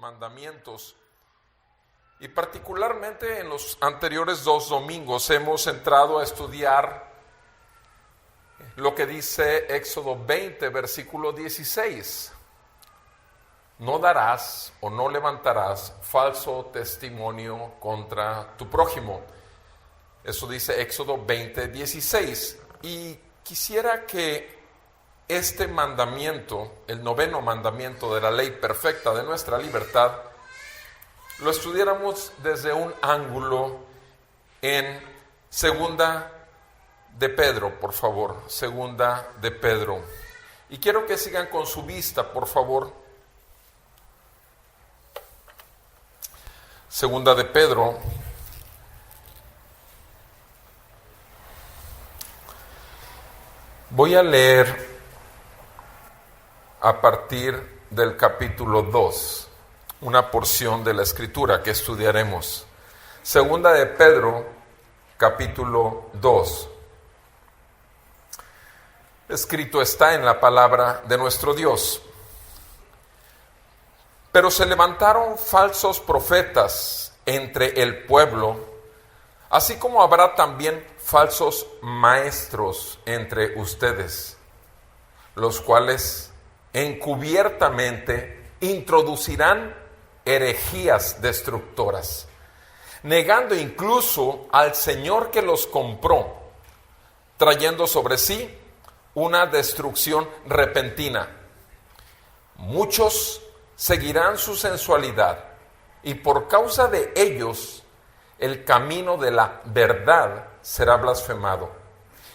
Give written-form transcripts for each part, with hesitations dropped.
Mandamientos. Y particularmente en los anteriores 2 domingos hemos entrado a estudiar lo que dice Éxodo 20, versículo 16. No darás o no levantarás falso testimonio contra tu prójimo. Eso dice Éxodo 20, 16. Y quisiera que este mandamiento, el 9º mandamiento de la ley perfecta de nuestra libertad, lo estudiáramos desde un ángulo en Segunda de Pedro, por favor, Segunda de Pedro. Y quiero que sigan con su vista, por favor. Segunda de Pedro. Voy a leer a partir del capítulo 2, una porción de la Escritura que estudiaremos. Segunda de Pedro, capítulo 2. Escrito está en la palabra de nuestro Dios. Pero se levantaron falsos profetas entre el pueblo, así como habrá también falsos maestros entre ustedes, los cuales encubiertamente introducirán herejías destructoras, negando incluso al Señor que los compró, trayendo sobre sí una destrucción repentina. Muchos seguirán su sensualidad, y por causa de ellos el camino de la verdad será blasfemado,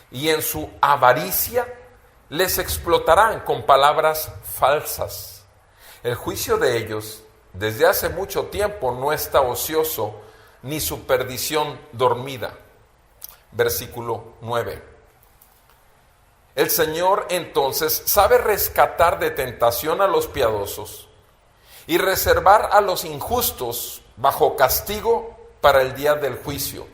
y en su avaricia les explotarán con palabras falsas. El juicio de ellos desde hace mucho tiempo no está ocioso, ni su perdición dormida. Versículo 9. El Señor entonces sabe rescatar de tentación a los piadosos y reservar a los injustos bajo castigo para el día del juicio,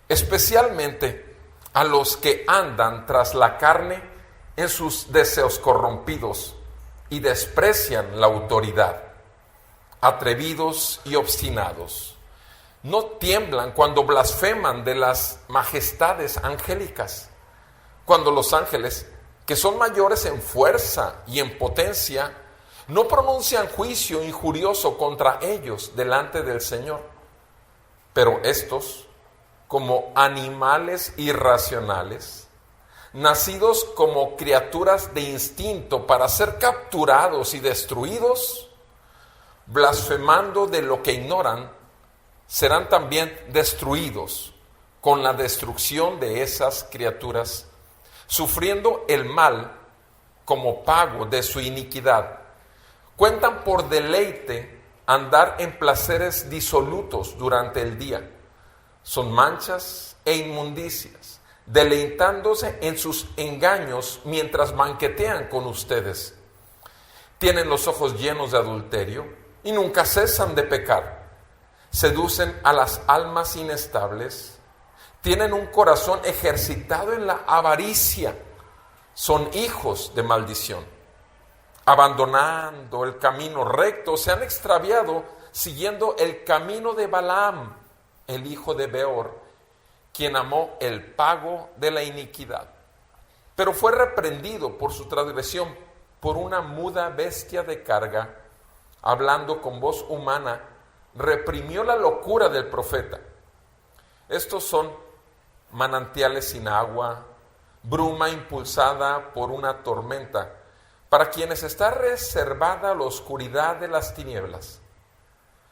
especialmente a los que andan tras la carne en sus deseos corrompidos y desprecian la autoridad, atrevidos y obstinados. No tiemblan cuando blasfeman de las majestades angélicas, cuando los ángeles, que son mayores en fuerza y en potencia, no pronuncian juicio injurioso contra ellos delante del Señor. Pero estos, como animales irracionales, nacidos como criaturas de instinto para ser capturados y destruidos, blasfemando de lo que ignoran, serán también destruidos con la destrucción de esas criaturas, sufriendo el mal como pago de su iniquidad. Cuentan por deleite andar en placeres disolutos durante el día. Son manchas e inmundicias, deleitándose en sus engaños mientras banquetean con ustedes. Tienen los ojos llenos de adulterio y nunca cesan de pecar. Seducen a las almas inestables. Tienen un corazón ejercitado en la avaricia. Son hijos de maldición. Abandonando el camino recto, se han extraviado siguiendo el camino de Balaam, el hijo de Beor, quien amó el pago de la iniquidad, pero fue reprendido por su transgresión por una muda bestia de carga, hablando con voz humana, reprimió la locura del profeta. Estos son manantiales sin agua, bruma impulsada por una tormenta, para quienes está reservada la oscuridad de las tinieblas,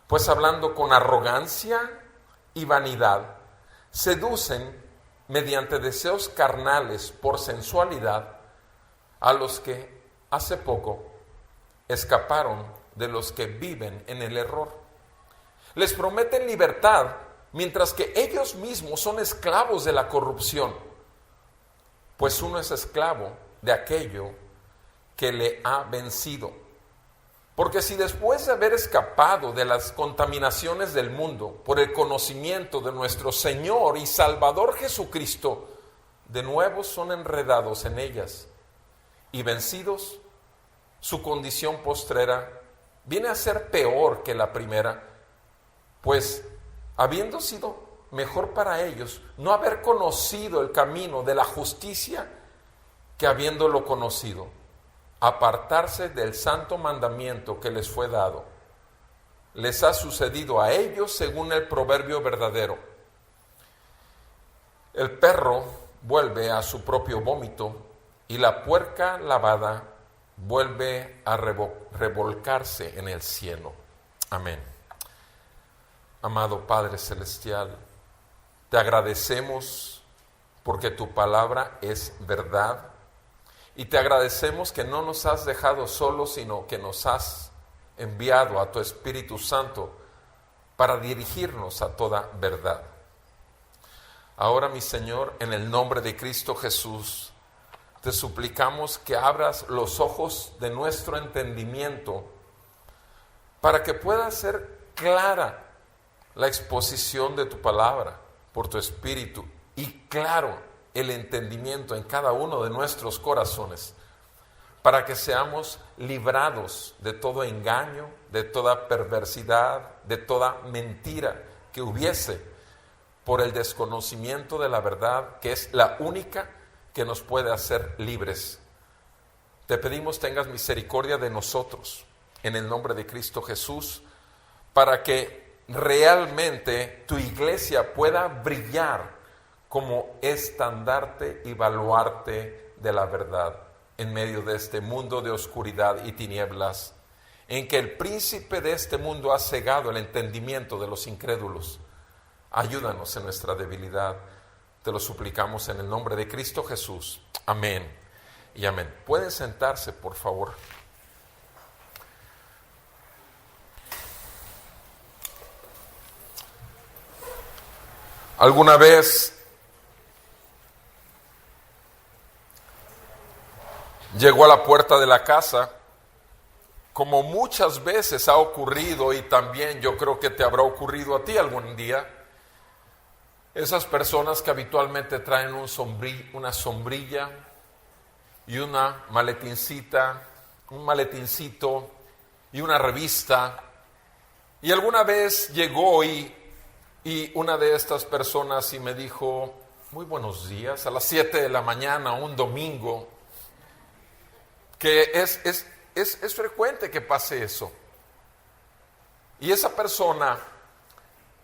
pues hablando con arrogancia y vanidad, seducen mediante deseos carnales por sensualidad a los que hace poco escaparon de los que viven en el error. Les prometen libertad mientras que ellos mismos son esclavos de la corrupción, pues uno es esclavo de aquello que le ha vencido. Porque si después de haber escapado de las contaminaciones del mundo por el conocimiento de nuestro Señor y Salvador Jesucristo, de nuevo son enredados en ellas y vencidos, su condición postrera viene a ser peor que la primera, pues habiendo sido mejor para ellos no haber conocido el camino de la justicia que habiéndolo conocido, apartarse del santo mandamiento que les fue dado. Les ha sucedido a ellos según el proverbio verdadero: el perro vuelve a su propio vómito y la puerca lavada vuelve a revolcarse en el cielo. Amén. Amado Padre Celestial, te agradecemos porque tu palabra es verdad y te agradecemos que no nos has dejado solos, sino que nos has enviado a tu Espíritu Santo para dirigirnos a toda verdad. Ahora, mi Señor, en el nombre de Cristo Jesús, te suplicamos que abras los ojos de nuestro entendimiento para que pueda ser clara la exposición de tu palabra por tu Espíritu y claro el entendimiento en cada uno de nuestros corazones, para que seamos librados de todo engaño, de toda perversidad, de toda mentira que hubiese por el desconocimiento de la verdad, que es la única que nos puede hacer libres. Te pedimos tengas misericordia de nosotros, en el nombre de Cristo Jesús, para que realmente tu iglesia pueda brillar como estandarte y baluarte de la verdad en medio de este mundo de oscuridad y tinieblas, en que el príncipe de este mundo ha cegado el entendimiento de los incrédulos. Ayúdanos en nuestra debilidad. Te lo suplicamos en el nombre de Cristo Jesús. Amén y amén. Pueden sentarse, por favor. ¿Alguna vez llegó a la puerta de la casa, como muchas veces ha ocurrido y también yo creo que te habrá ocurrido a ti algún día, esas personas que habitualmente traen una sombrilla y una maletincita, un maletincito y una revista, y alguna vez llegó y una de estas personas y me dijo: muy buenos días, a las 7 de la mañana, un domingo, que es frecuente que pase eso. Y esa persona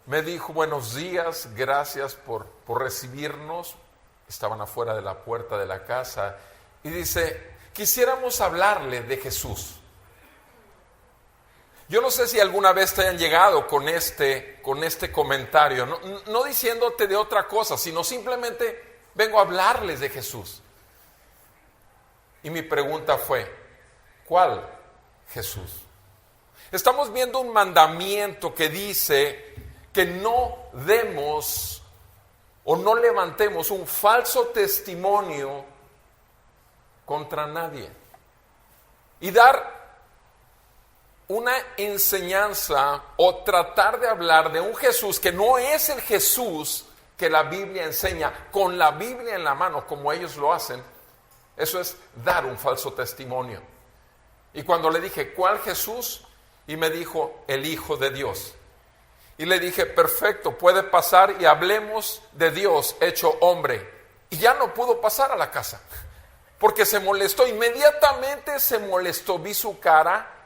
me dijo: buenos días, gracias por recibirnos. Estaban afuera de la puerta de la casa y dice: quisiéramos hablarle de Jesús. Yo no sé si alguna vez te hayan llegado con este comentario, no diciéndote de otra cosa, sino simplemente vengo a hablarles de Jesús. Y mi pregunta fue: ¿cuál Jesús? Estamos viendo un mandamiento que dice que no demos o no levantemos un falso testimonio contra nadie y dar una enseñanza o tratar de hablar de un Jesús que no es el Jesús que la Biblia enseña, con la Biblia en la mano como ellos lo hacen. Eso es dar un falso testimonio. Y cuando le dije: ¿cuál Jesús? Y me dijo: el Hijo de Dios. Y le dije: perfecto, puede pasar y hablemos de Dios hecho hombre. Y ya no pudo pasar a la casa, porque se molestó, inmediatamente se molestó, vi su cara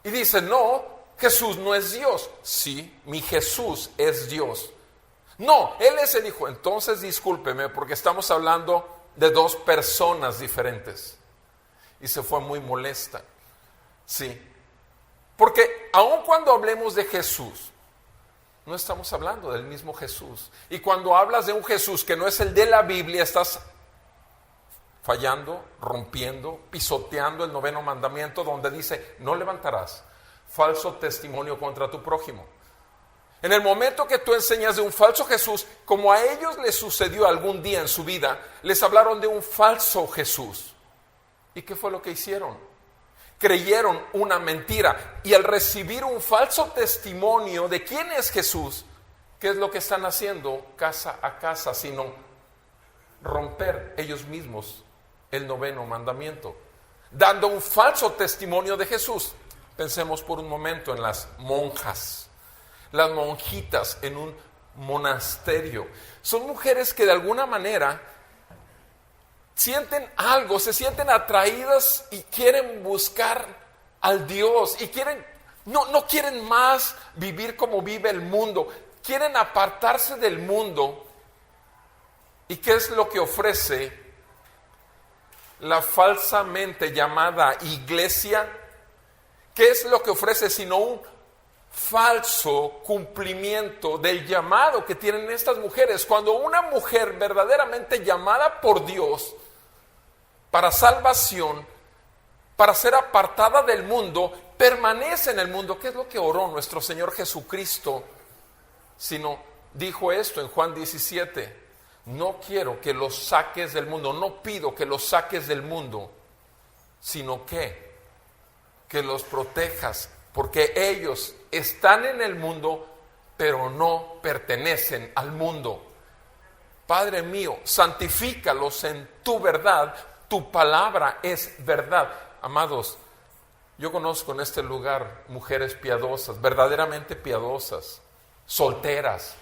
y dice: no, Jesús no es Dios. Sí, mi Jesús es Dios. No, Él es el Hijo. Entonces discúlpeme, porque estamos hablando de dos personas diferentes. Y se fue muy molesta. Sí, porque aun cuando hablemos de Jesús, no estamos hablando del mismo Jesús. Y cuando hablas de un Jesús que no es el de la Biblia, estás fallando, rompiendo, pisoteando el 9º mandamiento, donde dice: no levantarás falso testimonio contra tu prójimo. En el momento que tú enseñas de un falso Jesús, como a ellos les sucedió algún día en su vida, les hablaron de un falso Jesús. ¿Y qué fue lo que hicieron? creyeron una mentira y al recibir un falso testimonio de quién es Jesús, ¿qué es lo que están haciendo casa a casa? Sino romper ellos mismos el 9º mandamiento, dando un falso testimonio de Jesús. Pensemos por un momento en las monjas, las monjitas en un monasterio. Son mujeres que de alguna manera sienten algo, se sienten atraídas y quieren buscar al Dios y no quieren más vivir como vive el mundo, quieren apartarse del mundo. ¿Y qué es lo que ofrece la falsamente llamada iglesia? ¿Qué es lo que ofrece sino un falso cumplimiento del llamado que tienen estas mujeres? Cuando una mujer verdaderamente llamada por Dios para salvación, para ser apartada del mundo, permanece en el mundo. ¿Qué es lo que oró nuestro Señor Jesucristo? Sino dijo esto en Juan 17: no quiero que los saques del mundo, no pido que los saques del mundo, sino que los protejas, porque ellos están en el mundo, pero no pertenecen al mundo. Padre mío, santifícalos en tu verdad, tu palabra es verdad. Amados, yo conozco en este lugar mujeres piadosas, verdaderamente piadosas, solteras,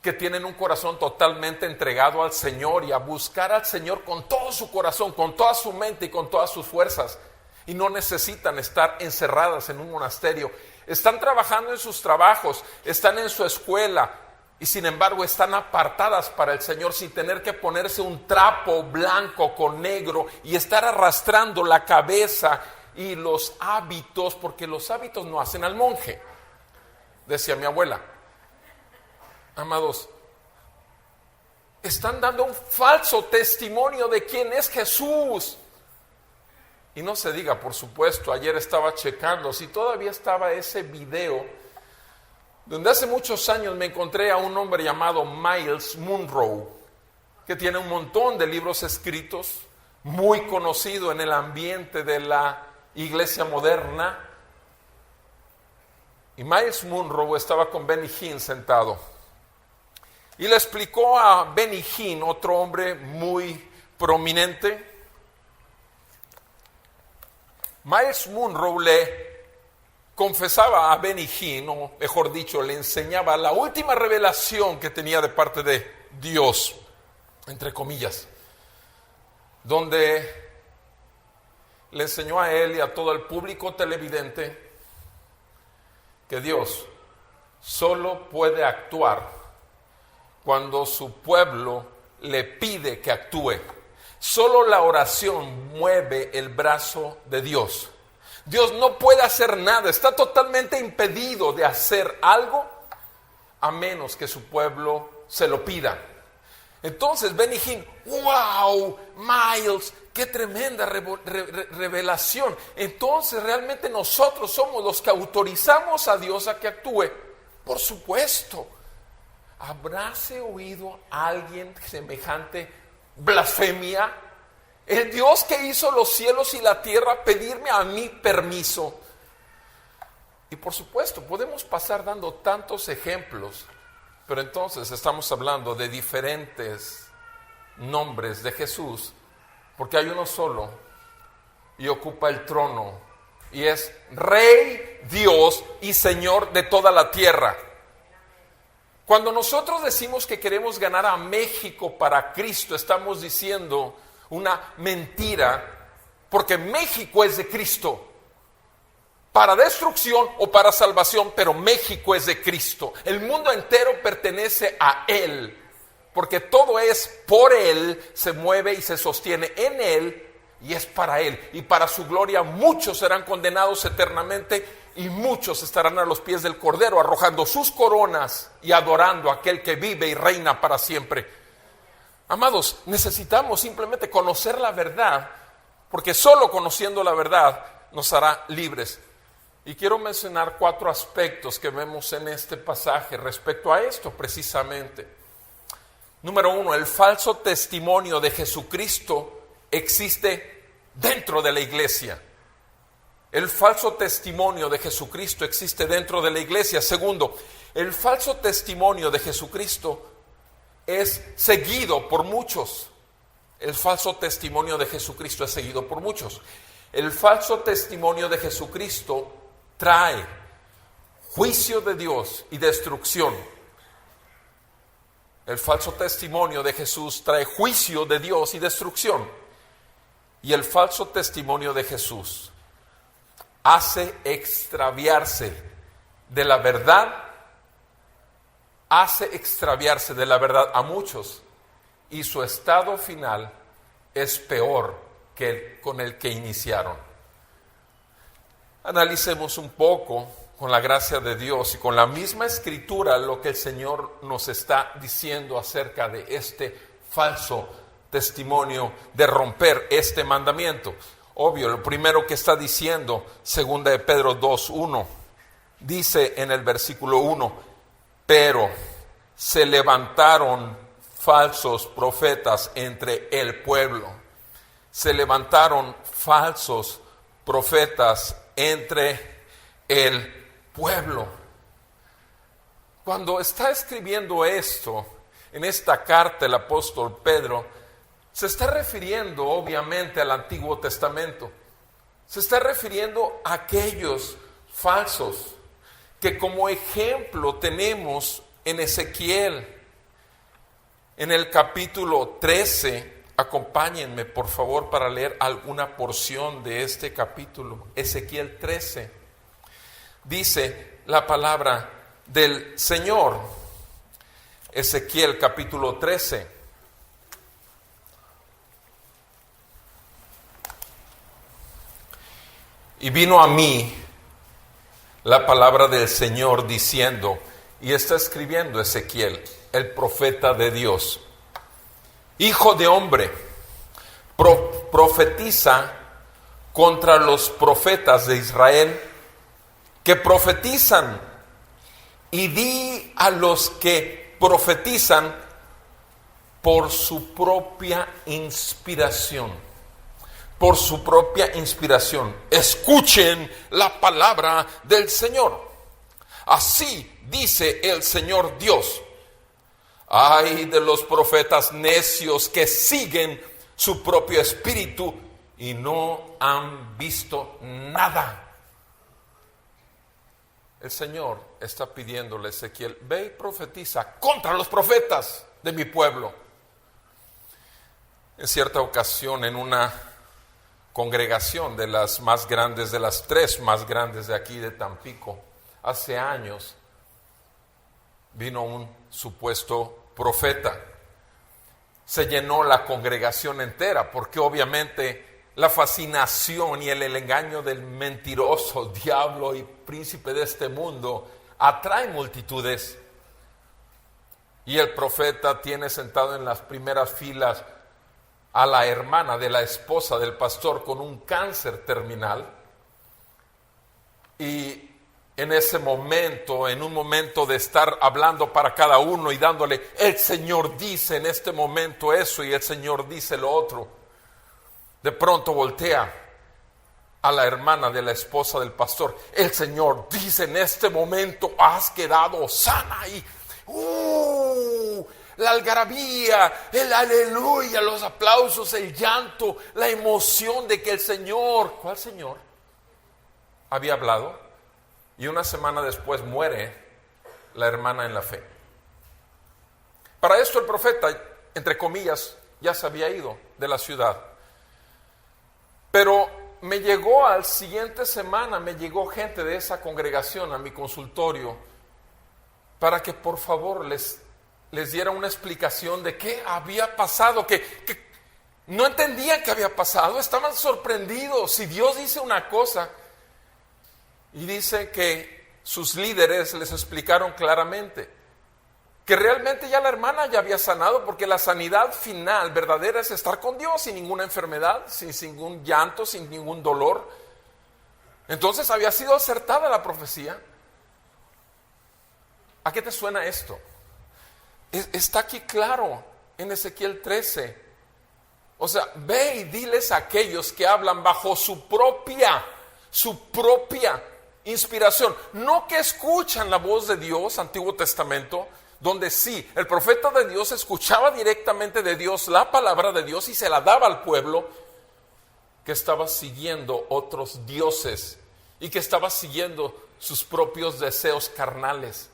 que tienen un corazón totalmente entregado al Señor y a buscar al Señor con todo su corazón, con toda su mente y con todas sus fuerzas. Y no necesitan estar encerradas en un monasterio. Están trabajando en sus trabajos, están en su escuela y sin embargo están apartadas para el Señor sin tener que ponerse un trapo blanco con negro y estar arrastrando la cabeza y los hábitos, porque los hábitos no hacen al monje, decía mi abuela. Amados, están dando un falso testimonio de quién es Jesús. Y no se diga, por supuesto, ayer estaba checando si todavía estaba ese video donde hace muchos años me encontré a un hombre llamado Myles Munroe, que tiene un montón de libros escritos, muy conocido en el ambiente de la iglesia moderna. Y Myles Munroe estaba con Benny Hinn sentado y le explicó a Benny Hinn, otro hombre muy prominente. Myles Munroe le confesaba a Benny Hinn, o mejor dicho, le enseñaba la última revelación que tenía de parte de Dios, entre comillas, donde le enseñó a él y a todo el público televidente que Dios solo puede actuar cuando su pueblo le pide que actúe. Solo la oración mueve el brazo de Dios. Dios no puede hacer nada, está totalmente impedido de hacer algo a menos que su pueblo se lo pida. Entonces Benny Hinn, wow, Myles, qué tremenda revelación. Entonces realmente nosotros somos los que autorizamos a Dios a que actúe. Por supuesto, ¿habráse oído a alguien semejante blasfemia? El Dios que hizo los cielos y la tierra pedirme a mí permiso. Y por supuesto podemos pasar dando tantos ejemplos, pero entonces estamos hablando de diferentes nombres de Jesús, porque hay uno solo y ocupa el trono y es Rey, Dios y Señor de toda la tierra. Cuando nosotros decimos que queremos ganar a México para Cristo, estamos diciendo una mentira, porque México es de Cristo, para destrucción o para salvación, pero México es de Cristo. El mundo entero pertenece a Él, porque todo es por Él, se mueve y se sostiene en Él y es para Él. Y para su gloria muchos serán condenados eternamente y muchos estarán a los pies del Cordero arrojando sus coronas y adorando a aquel que vive y reina para siempre. Amados, necesitamos simplemente conocer la verdad, porque solo conociendo la verdad nos hará libres. Y quiero mencionar 4 aspectos que vemos en este pasaje respecto a esto precisamente. Número 1, el falso testimonio de Jesucristo existe dentro de la iglesia. el falso testimonio de Jesucristo existe dentro de la iglesia. Segundo, el falso testimonio de Jesucristo es seguido por muchos. El falso testimonio de Jesucristo es seguido por muchos. El falso testimonio de Jesucristo trae juicio de Dios y destrucción. El falso testimonio de Jesús trae juicio de Dios y destrucción. Y el falso testimonio de Jesús hace extraviarse de la verdad, a muchos, y su estado final es peor que el con el que iniciaron. Analicemos un poco, con la gracia de Dios y con la misma escritura, lo que el Señor nos está diciendo acerca de este falso testimonio, de romper este mandamiento. Obvio, lo primero que está diciendo, 2 de Pedro 2:1, dice en el versículo 1: pero se levantaron falsos profetas entre el pueblo. Se levantaron falsos profetas entre el pueblo. Cuando está escribiendo esto, en esta carta el apóstol Pedro, se está refiriendo obviamente al Antiguo Testamento. Se está refiriendo a aquellos falsos que como ejemplo tenemos en Ezequiel. En el capítulo 13, acompáñenme por favor para leer alguna porción de este capítulo. Ezequiel 13, dice la palabra del Señor. Ezequiel capítulo 13. Y vino a mí la palabra del Señor diciendo, y está escribiendo Ezequiel, el profeta de Dios: hijo de hombre, profetiza contra los profetas de Israel que profetizan, y di a los que profetizan por su propia inspiración. Por su propia inspiración. Escuchen la palabra del Señor. Así dice el Señor Dios: ay de los profetas necios que siguen su propio espíritu y no han visto nada. El Señor está pidiéndole a Ezequiel: ve y profetiza contra los profetas de mi pueblo. En cierta ocasión, en una congregación de las más grandes, de las 3 más grandes de aquí de Tampico, hace años, vino un supuesto profeta. Se llenó la congregación entera, porque obviamente la fascinación y el engaño del mentiroso, diablo y príncipe de este mundo atrae multitudes. Y el profeta tiene sentado en las primeras filas a la hermana de la esposa del pastor con un cáncer terminal. Y en ese momento, en un momento de estar hablando para cada uno y dándole, el Señor dice en este momento eso y el Señor dice lo otro, de pronto voltea a la hermana de la esposa del pastor: el Señor dice en este momento, has quedado sana. Y la algarabía, el aleluya, los aplausos, el llanto, la emoción de que el Señor, ¿cuál Señor?, había hablado. Y una semana después muere la hermana en la fe. Para esto el profeta, entre comillas, ya se había ido de la ciudad. Pero me llegó al siguiente semana, me llegó gente de esa congregación a mi consultorio para que por favor les diera una explicación de qué había pasado, que no entendían qué había pasado, estaban sorprendidos. Si Dios dice una cosa, y dice que sus líderes les explicaron claramente que realmente ya la hermana ya había sanado, porque la sanidad final verdadera es estar con Dios sin ninguna enfermedad, sin ningún llanto, sin ningún dolor. Entonces había sido acertada la profecía. ¿A qué te suena esto? Está aquí claro en Ezequiel 13. O sea, ve y diles a aquellos que hablan bajo su propia su propia inspiración. No que escuchan la voz de Dios, Antiguo Testamento, donde sí, el profeta de Dios escuchaba directamente de Dios la palabra de Dios y se la daba al pueblo, que estaba siguiendo otros dioses y que estaba siguiendo sus propios deseos carnales.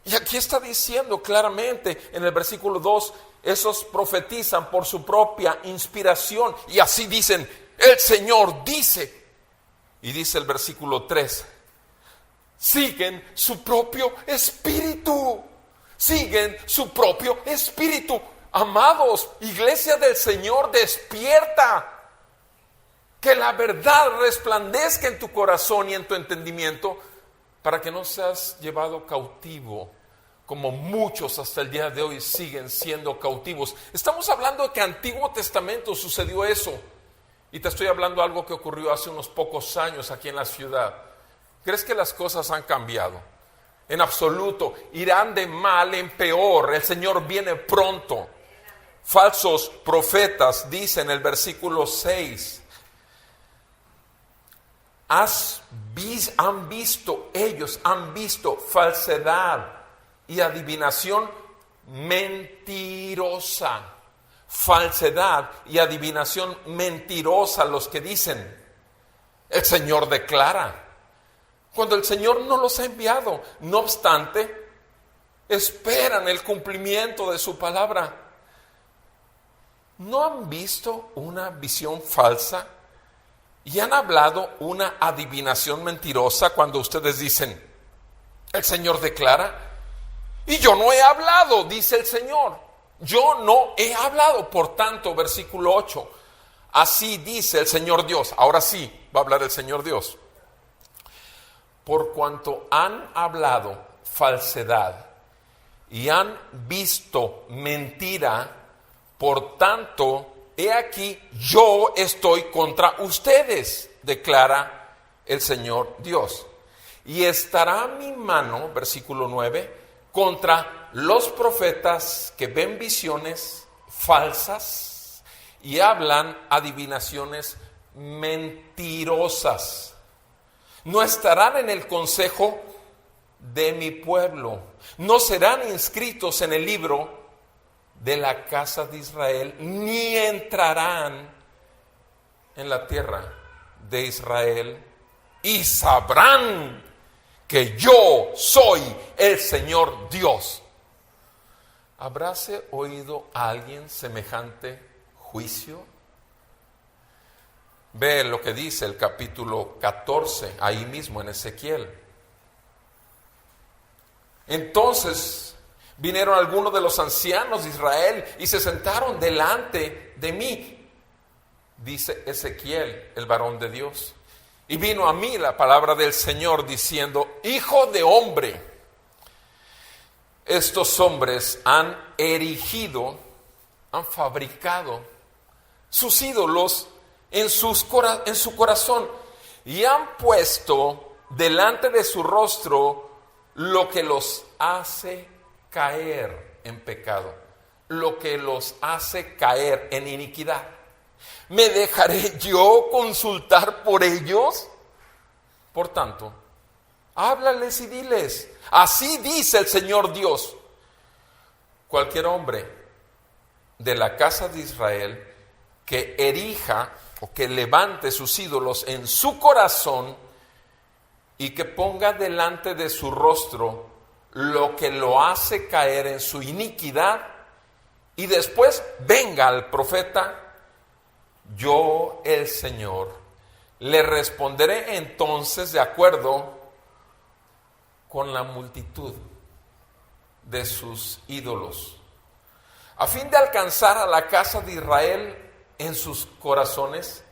Y aquí está diciendo claramente en el versículo 2, esos profetizan por su propia inspiración y así dicen, el Señor dice. Y dice el versículo 3, siguen su propio espíritu. Siguen su propio espíritu. Amados, iglesia del Señor, despierta. Que la verdad resplandezca en tu corazón y en tu entendimiento para que no seas llevado cautivo, como muchos hasta el día de hoy siguen siendo cautivos. Estamos hablando de que Antiguo Testamento sucedió eso. Y te estoy hablando de algo que ocurrió hace unos pocos años aquí en la ciudad. ¿Crees que las cosas han cambiado? En absoluto, irán de mal en peor. El Señor viene pronto. Falsos profetas, dice en el versículo 6. Ellos han visto falsedad y adivinación mentirosa. Falsedad y adivinación mentirosa, los que dicen, el Señor declara, cuando el Señor no los ha enviado. No obstante, esperan el cumplimiento de su palabra. ¿No han visto una visión falsa y han hablado una adivinación mentirosa cuando ustedes dicen, el Señor declara? Y yo no he hablado, dice el Señor. Yo no he hablado. Por tanto, versículo 8, así dice el Señor Dios. Ahora sí va a hablar el Señor Dios. Por cuanto han hablado falsedad y han visto mentira, por tanto, he aquí, yo estoy contra ustedes, declara el Señor Dios. Y estará mi mano, versículo 9, contra los profetas que ven visiones falsas y hablan adivinaciones mentirosas. No estarán en el consejo de mi pueblo, no serán inscritos en el libro de la casa de Israel, ni entrarán en la tierra de Israel, y sabrán que yo soy el Señor Dios. ¿Habráse oído a alguien semejante juicio? Ve lo que dice el capítulo 14, ahí mismo en Ezequiel. Entonces vinieron algunos de los ancianos de Israel y se sentaron delante de mí, dice Ezequiel, el varón de Dios. Y vino a mí la palabra del Señor diciendo, hijo de hombre, estos hombres han erigido, han fabricado sus ídolos en su corazón y han puesto delante de su rostro lo que los hace caer en pecado, lo que los hace caer en iniquidad. ¿Me dejaré yo consultar por ellos? Por tanto, háblales y diles, así dice el Señor Dios, cualquier hombre de la casa de Israel que erija o que levante sus ídolos en su corazón y que ponga delante de su rostro lo que lo hace caer en su iniquidad, y después venga al profeta, yo el Señor le responderé entonces de acuerdo con la multitud de sus ídolos, a fin de alcanzar a la casa de Israel en sus corazones,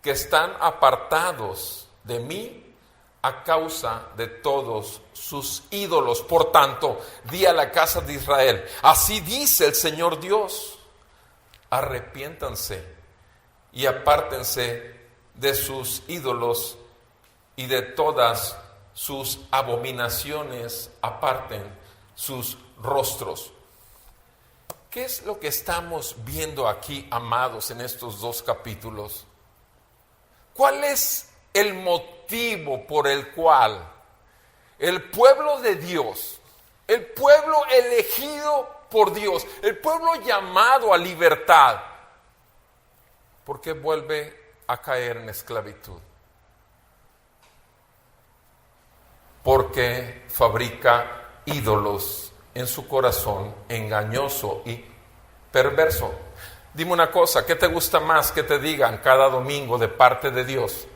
que están apartados de mí a causa de todos sus ídolos. Por tanto, di a la casa de Israel, así dice el Señor Dios, arrepiéntanse y apártense de sus ídolos y de todas sus abominaciones, aparten sus rostros. ¿Qué es lo que estamos viendo aquí, amados, en estos dos capítulos? ¿Cuál es el motivo por el cual el pueblo de Dios, el pueblo elegido por Dios, el pueblo llamado a libertad, ¿por qué vuelve a caer en esclavitud? Porque fabrica ídolos en su corazón, engañoso y perverso. Dime una cosa, ¿qué te gusta más que te digan cada domingo de parte de Dios?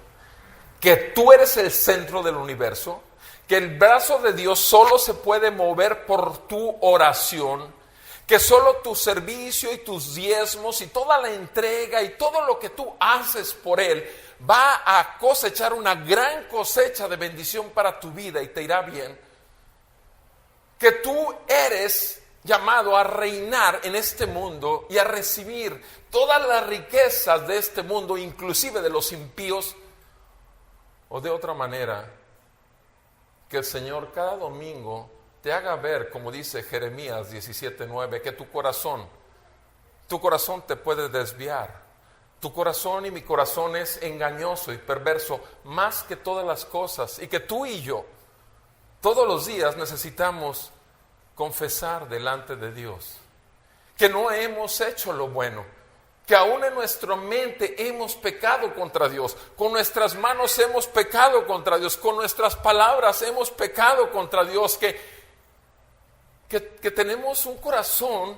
¿Que tú eres el centro del universo? ¿Que el brazo de Dios solo se puede mover por tu oración? ¿Que solo tu servicio y tus diezmos y toda la entrega y todo lo que tú haces por Él va a cosechar una gran cosecha de bendición para tu vida y te irá bien? ¿Que tú eres llamado a reinar en este mundo y a recibir todas las riquezas de este mundo, inclusive de los impíos? O de otra manera, que el Señor cada domingo te haga ver, como dice Jeremías 17:9, que tu corazón te puede desviar. Tu corazón y mi corazón es engañoso y perverso más que todas las cosas, y que tú y yo todos los días necesitamos confesar delante de Dios que no hemos hecho lo bueno, que aún en nuestra mente hemos pecado contra Dios, con nuestras manos hemos pecado contra Dios, con nuestras palabras hemos pecado contra Dios, que tenemos un corazón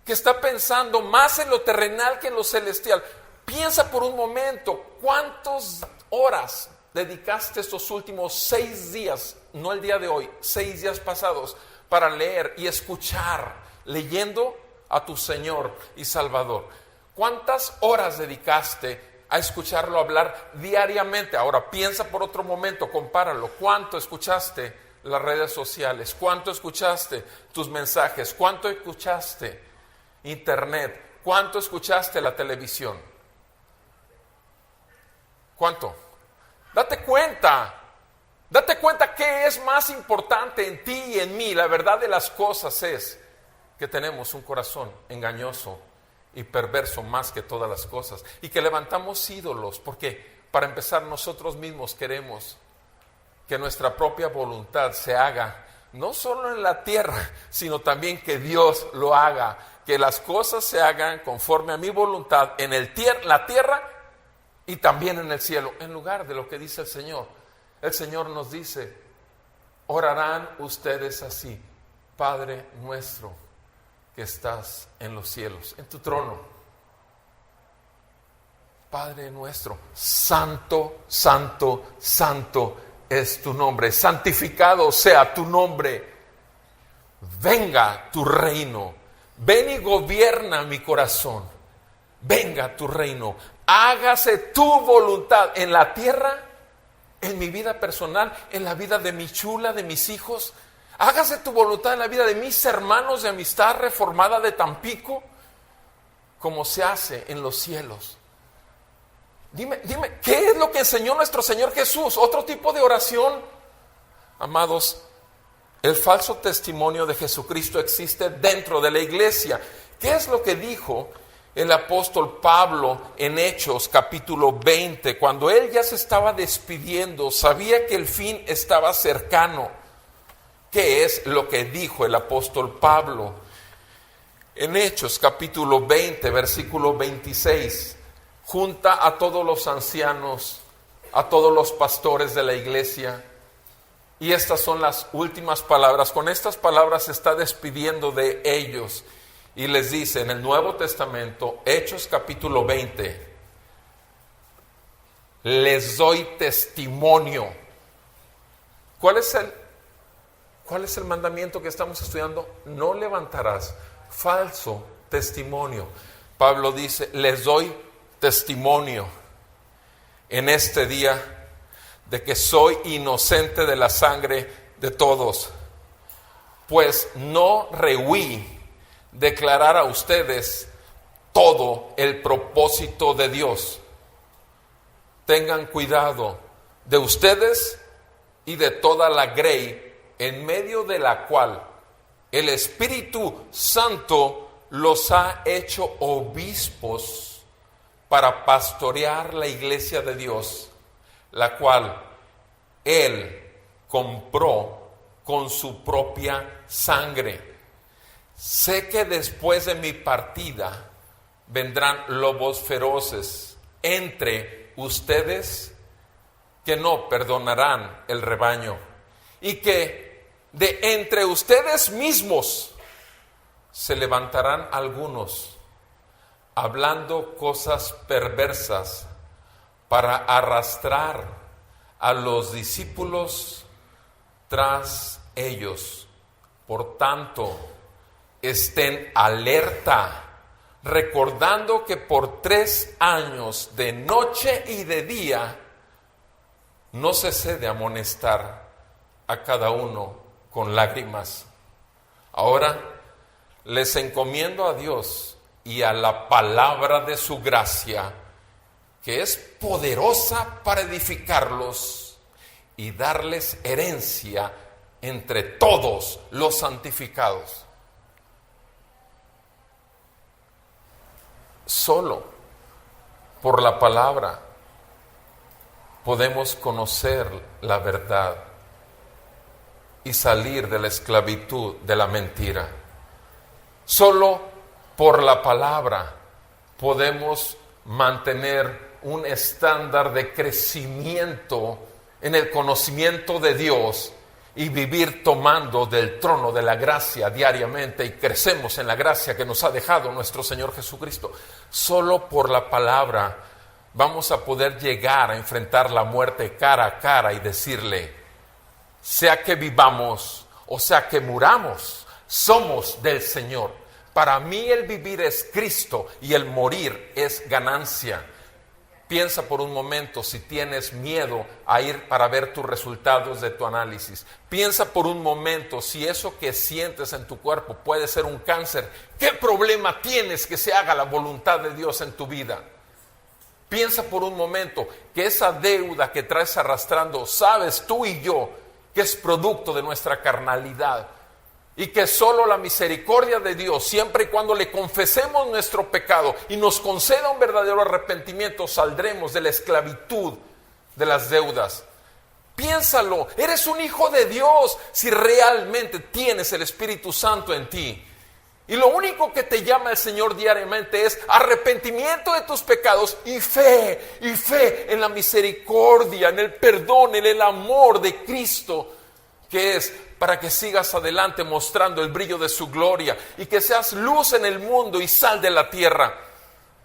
que está pensando más en lo terrenal que en lo celestial. Piensa por un momento, ¿cuántas horas dedicaste estos últimos 6 días, no el día de hoy, 6 días pasados, para leer y escuchar, leyendo a tu Señor y Salvador? ¿Cuántas horas dedicaste a escucharlo hablar diariamente? Ahora piensa por otro momento, compáralo. ¿Cuánto escuchaste las redes sociales? ¿Cuánto escuchaste tus mensajes? ¿Cuánto escuchaste internet? ¿Cuánto escuchaste la televisión? ¿Cuánto? Date cuenta qué es más importante en ti y en mí. La verdad de las cosas es que tenemos un corazón engañoso y perverso más que todas las cosas, y que levantamos ídolos, porque para empezar nosotros mismos queremos que nuestra propia voluntad se haga no solo en la tierra, sino también que Dios lo haga, que las cosas se hagan conforme a mi voluntad en la tierra y también en el cielo, en lugar de lo que dice el Señor. El Señor nos dice: orarán ustedes así: Padre nuestro que estás en los cielos, en tu trono. Padre nuestro, santo, santo, santo es tu nombre, santificado sea tu nombre. Venga tu reino, ven y gobierna mi corazón. Venga tu reino, hágase tu voluntad en la tierra, en mi vida personal, en la vida de mi chula, de mis hijos. Hágase tu voluntad en la vida de mis hermanos de Amistad Reformada de Tampico, como se hace en los cielos. Dime, ¿qué es lo que enseñó nuestro Señor Jesús? ¿Otro tipo de oración? Amados, el falso testimonio de Jesucristo existe dentro de la iglesia. ¿Qué es lo que dijo el apóstol Pablo en Hechos capítulo 20? Cuando él ya se estaba despidiendo, sabía que el fin estaba cercano. ¿Qué es lo que dijo el apóstol Pablo? En Hechos capítulo 20, versículo 26, junta a todos los ancianos, a todos los pastores de la iglesia, y estas son las últimas palabras. Con estas palabras se está despidiendo de ellos y les dice en el Nuevo Testamento, Hechos capítulo 20, les doy testimonio. ¿Cuál es el mandamiento que estamos estudiando? No levantarás falso testimonio. Pablo dice, les doy testimonio en este día de que soy inocente de la sangre de todos, pues no rehuí declarar a ustedes todo el propósito de Dios. Tengan cuidado de ustedes y de toda la grey en medio de la cual el Espíritu Santo los ha hecho obispos para pastorear la iglesia de Dios, la cual Él compró con su propia sangre. Sé que después de mi partida vendrán lobos feroces entre ustedes que no perdonarán el rebaño, y que de entre ustedes mismos se levantarán algunos hablando cosas perversas para arrastrar a los discípulos tras ellos. Por tanto, estén alerta, recordando que por 3 años de noche y de día no cesé de amonestar a cada uno con lágrimas. Ahora les encomiendo a Dios y a la palabra de su gracia, que es poderosa para edificarlos y darles herencia entre todos los santificados. Solo por la palabra podemos conocer la verdad y salir de la esclavitud de la mentira. Solo por la palabra podemos mantener un estándar de crecimiento en el conocimiento de Dios y vivir tomando del trono de la gracia diariamente, y crecemos en la gracia que nos ha dejado nuestro Señor Jesucristo. Solo por la palabra vamos a poder llegar a enfrentar la muerte cara a cara y decirle: sea que vivamos o sea que muramos, somos del Señor. Para mí el vivir es Cristo y el morir es ganancia. Piensa por un momento si tienes miedo a ir para ver tus resultados de tu análisis. Piensa por un momento si eso que sientes en tu cuerpo puede ser un cáncer. ¿Qué problema tienes que se haga la voluntad de Dios en tu vida? Piensa por un momento que esa deuda que traes arrastrando, sabes tú y yo que es producto de nuestra carnalidad, y que solo la misericordia de Dios, siempre y cuando le confesemos nuestro pecado y nos conceda un verdadero arrepentimiento, saldremos de la esclavitud de las deudas. Piénsalo, eres un hijo de Dios si realmente tienes el Espíritu Santo en ti. Y lo único que te llama el Señor diariamente es arrepentimiento de tus pecados y fe en la misericordia, en el perdón, en el amor de Cristo, que es para que sigas adelante mostrando el brillo de su gloria y que seas luz en el mundo y sal de la tierra.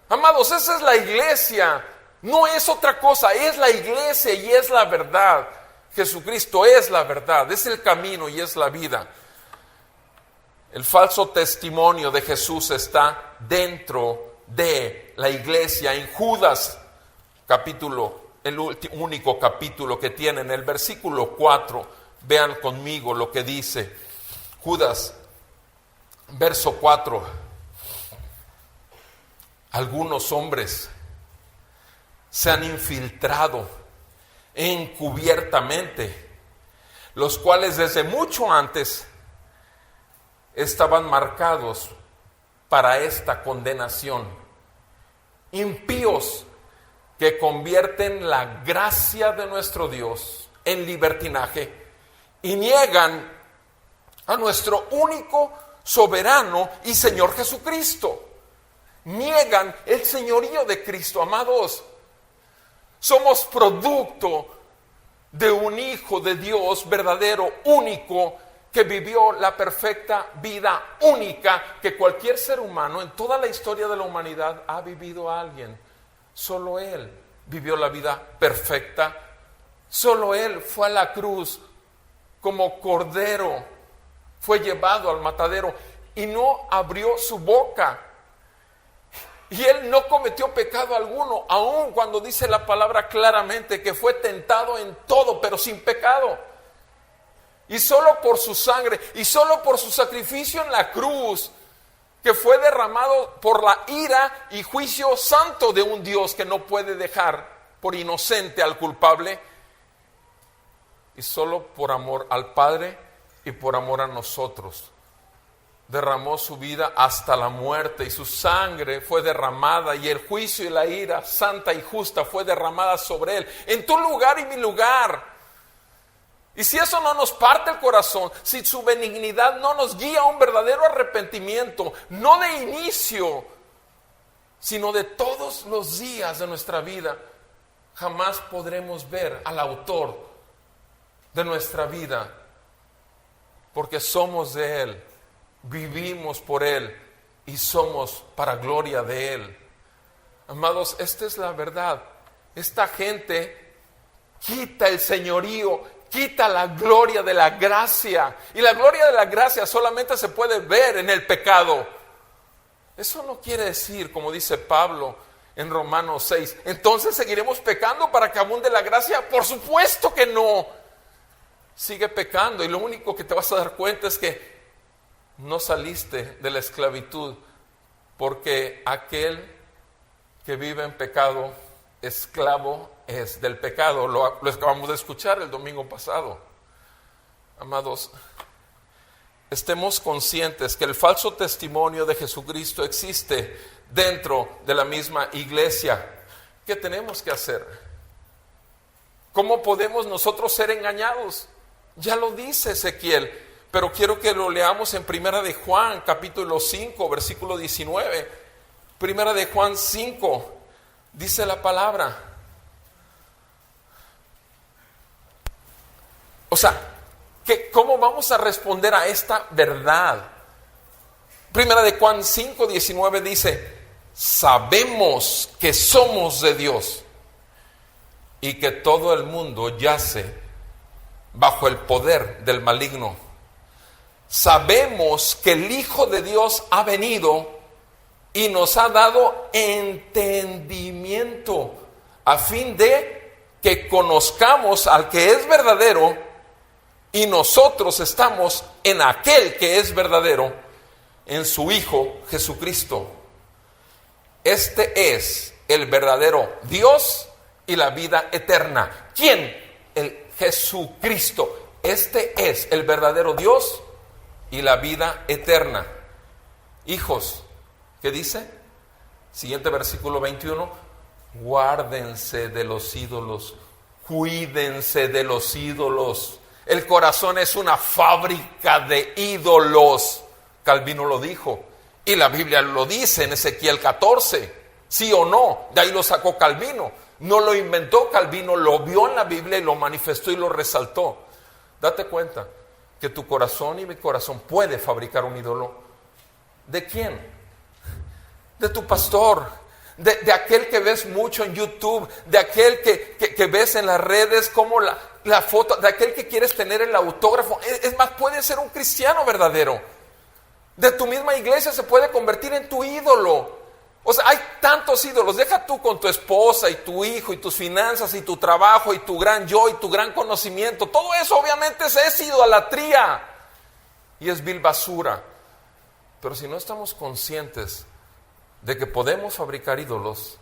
Amados, esa es la iglesia, no es otra cosa, es la iglesia y es la verdad. Jesucristo es la verdad, es el camino y es la vida. El falso testimonio de Jesús está dentro de la iglesia. En Judas, el único capítulo que tiene, en el versículo 4, vean conmigo lo que dice Judas, verso 4. Algunos hombres se han infiltrado encubiertamente, los cuales desde mucho antes estaban marcados para esta condenación. Impíos que convierten la gracia de nuestro Dios en libertinaje y niegan a nuestro único soberano y Señor Jesucristo. Niegan el señorío de Cristo. Amados, somos producto de un Hijo de Dios verdadero, único, que vivió la perfecta vida única que cualquier ser humano en toda la historia de la humanidad ha vivido a alguien. Solo Él vivió la vida perfecta. Solo Él fue a la cruz como cordero, fue llevado al matadero y no abrió su boca. Y Él no cometió pecado alguno, aun cuando dice la palabra claramente que fue tentado en todo, pero sin pecado. Y solo por su sangre y solo por su sacrificio en la cruz, que fue derramado por la ira y juicio santo de un Dios que no puede dejar por inocente al culpable, y solo por amor al Padre y por amor a nosotros, derramó su vida hasta la muerte, y su sangre fue derramada, y el juicio y la ira santa y justa fue derramada sobre él, en tu lugar y mi lugar. Y si eso no nos parte el corazón, si su benignidad no nos guía a un verdadero arrepentimiento, no de inicio, sino de todos los días de nuestra vida, jamás podremos ver al autor de nuestra vida, porque somos de Él, vivimos por Él y somos para gloria de Él. Amados, esta es la verdad. Esta gente quita el señorío, quita la gloria de la gracia, y la gloria de la gracia solamente se puede ver en el pecado. Eso no quiere decir, como dice Pablo en Romanos 6, entonces seguiremos pecando para que abunde la gracia. Por supuesto que no. Sigue pecando, y lo único que te vas a dar cuenta es que no saliste de la esclavitud, porque aquel que vive en pecado, esclavo es del pecado. Lo acabamos de escuchar el domingo pasado. Amados, estemos conscientes que el falso testimonio de Jesucristo existe dentro de la misma iglesia. ¿Qué tenemos que hacer? ¿Cómo podemos nosotros ser engañados? Ya lo dice Ezequiel, pero quiero que lo leamos en Primera de Juan, capítulo 5, versículo 19. Primera de Juan 5, dice la palabra. O sea, ¿cómo vamos a responder a esta verdad? Primera de Juan 5, 19 dice: sabemos que somos de Dios y que todo el mundo yace bajo el poder del maligno. Sabemos que el Hijo de Dios ha venido y nos ha dado entendimiento, a fin de que conozcamos al que es verdadero, y nosotros estamos en aquel que es verdadero, en su Hijo Jesucristo. Este es el verdadero Dios y la vida eterna. ¿Quién? El Jesucristo. Este es el verdadero Dios y la vida eterna. Hijos, ¿qué dice? Siguiente versículo 21. Guárdense de los ídolos, cuídense de los ídolos. El corazón es una fábrica de ídolos. Calvino lo dijo, y la Biblia lo dice en Ezequiel 14. ¿Sí o no? De ahí lo sacó Calvino. No lo inventó Calvino, lo vio en la Biblia y lo manifestó y lo resaltó. Date cuenta que tu corazón y mi corazón puede fabricar un ídolo. ¿De quién? De tu pastor, de aquel que ves mucho en YouTube, de aquel que ves en las redes como la foto, de aquel que quieres tener el autógrafo. Es más, puede ser un cristiano verdadero. De tu misma iglesia se puede convertir en tu ídolo. O sea, hay tantos ídolos. Deja tú con tu esposa y tu hijo y tus finanzas y tu trabajo y tu gran yo y tu gran conocimiento. Todo eso obviamente es idolatría y es vil basura. Pero si no estamos conscientes de que podemos fabricar ídolos,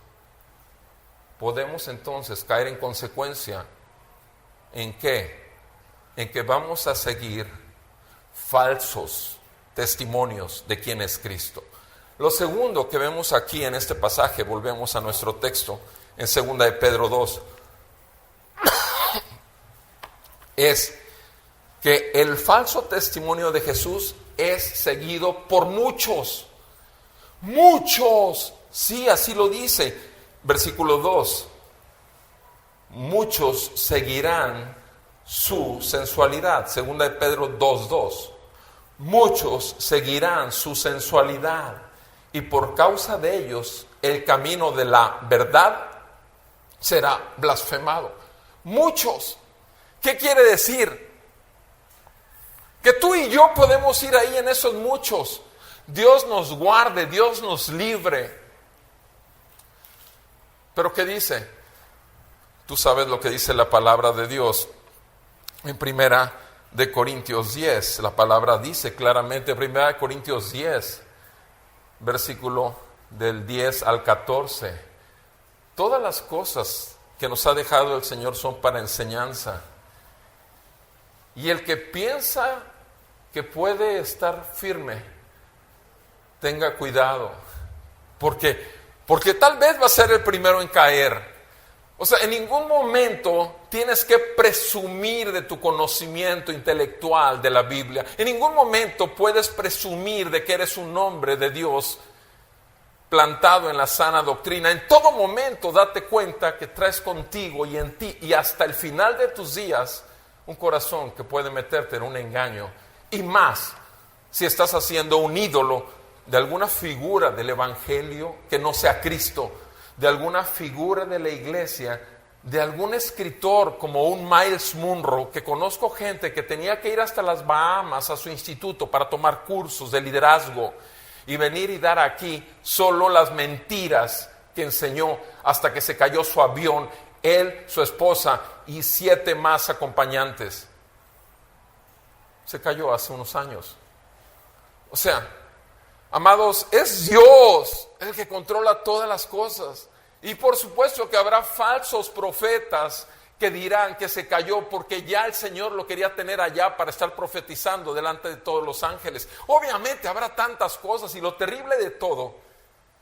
podemos entonces caer en consecuencia. ¿En qué? En que vamos a seguir falsos testimonios de quién es Cristo. Lo segundo que vemos aquí en este pasaje, volvemos a nuestro texto en 2 de Pedro 2, es que el falso testimonio de Jesús es seguido por muchos. Muchos, sí, así lo dice, versículo 2. Muchos seguirán su sensualidad, 2 de Pedro 2:2. Muchos seguirán su sensualidad, y por causa de ellos el camino de la verdad será blasfemado. Muchos. ¿Qué quiere decir? Que tú y yo podemos ir ahí en esos muchos. Dios nos guarde, Dios nos libre. Pero ¿qué dice? Tú sabes lo que dice la palabra de Dios en 1 de Corintios 10. La palabra dice claramente, 1 de Corintios 10, versículo del 10 al 14. Todas las cosas que nos ha dejado el Señor son para enseñanza. Y el que piensa que puede estar firme, tenga cuidado, porque tal vez va a ser el primero en caer. O sea, en ningún momento tienes que presumir de tu conocimiento intelectual de la Biblia. En ningún momento puedes presumir de que eres un hombre de Dios plantado en la sana doctrina. En todo momento date cuenta que traes contigo y en ti y hasta el final de tus días un corazón que puede meterte en un engaño. Y más si estás haciendo un ídolo de alguna figura del Evangelio que no sea Cristo, de alguna figura de la iglesia, de algún escritor como un Miles Monroe, que conozco gente que tenía que ir hasta las Bahamas a su instituto para tomar cursos de liderazgo y venir y dar aquí solo las mentiras que enseñó hasta que se cayó su avión, él, su esposa y 7 más acompañantes. Se cayó hace unos años. O sea, amados, es Dios el que controla todas las cosas. Y por supuesto que habrá falsos profetas que dirán que se cayó porque ya el Señor lo quería tener allá para estar profetizando delante de todos los ángeles. Obviamente habrá tantas cosas y lo terrible de todo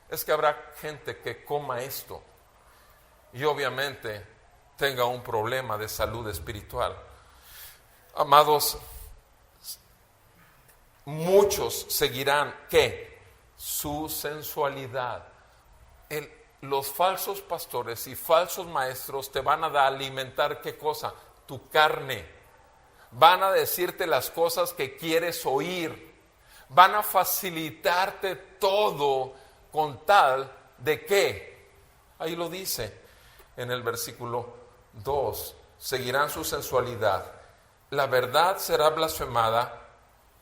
es que habrá gente que coma esto y obviamente tenga un problema de salud espiritual. Amados, muchos seguirán ¿qué? Su sensualidad. Los falsos pastores y falsos maestros te van a alimentar ¿qué cosa? Tu carne. Van a decirte las cosas que quieres oír. Van a facilitarte todo con tal de que, ahí lo dice en el versículo 2, seguirán su sensualidad. La verdad será blasfemada.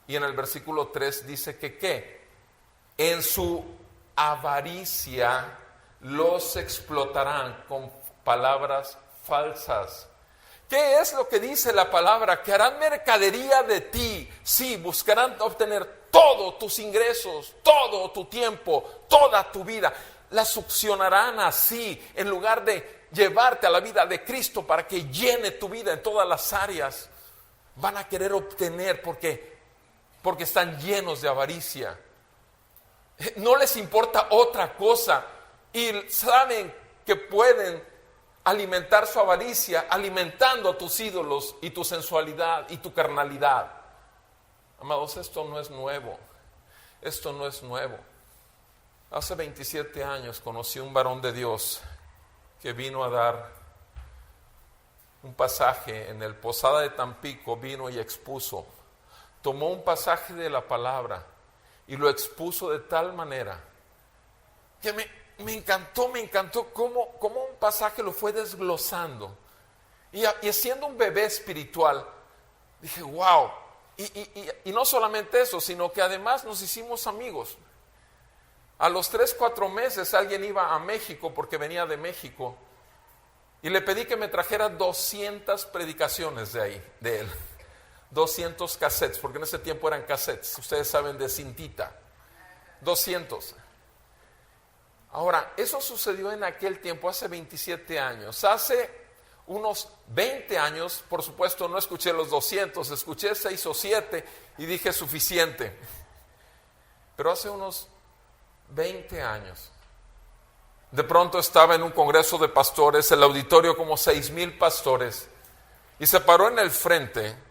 Y en el versículo 3 dice que ¿qué? En su avaricia los explotarán con palabras falsas. ¿Qué es lo que dice la palabra? Que harán mercadería de ti. Sí, buscarán obtener todos tus ingresos, todo tu tiempo, toda tu vida. La succionarán así en lugar de llevarte a la vida de Cristo para que llene tu vida en todas las áreas. Van a querer obtener porque están llenos de avaricia. No les importa otra cosa y saben que pueden alimentar su avaricia alimentando a tus ídolos y tu sensualidad y tu carnalidad. Amados, esto no es nuevo. Esto no es nuevo. Hace 27 años conocí un varón de Dios que vino a dar un pasaje en el Posada de Tampico, vino y expuso. Tomó un pasaje de la palabra y lo expuso de tal manera que me encantó cómo un pasaje lo fue desglosando. Y siendo un bebé espiritual, dije, wow. Y no solamente eso, sino que además nos hicimos amigos. A los 3-4 meses alguien iba a México porque venía de México y le pedí que me trajera 200 predicaciones de él. 200 cassettes, porque en ese tiempo eran cassettes, ustedes saben, de cintita. 200. Ahora, eso sucedió en aquel tiempo, hace 27 años. Hace unos 20 años, por supuesto, no escuché los 200, escuché 6 o 7 y dije suficiente. Pero hace unos 20 años, de pronto estaba en un congreso de pastores, el auditorio como 6,000 pastores, y se paró en el frente.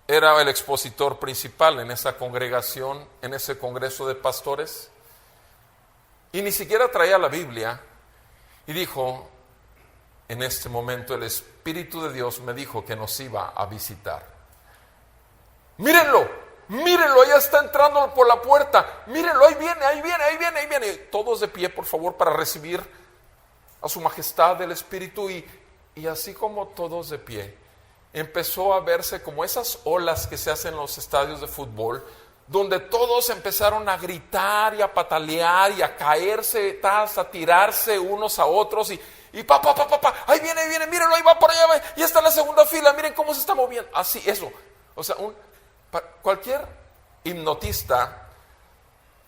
Era el expositor principal en esa congregación, en ese congreso de pastores. Y ni siquiera traía la Biblia. Y dijo, en este momento el Espíritu de Dios me dijo que nos iba a visitar. Mírenlo, allá está entrando por la puerta. Mírenlo, ahí viene. Todos de pie, por favor, para recibir a su majestad el Espíritu. Y así como todos de pie, empezó a verse como esas olas que se hacen en los estadios de fútbol, donde todos empezaron a gritar y a patalear y a caerse, a tirarse unos a otros y pa, ahí viene, mírenlo, ahí va por allá, y está en la segunda fila, miren cómo se está moviendo, así, eso. O sea, cualquier hipnotista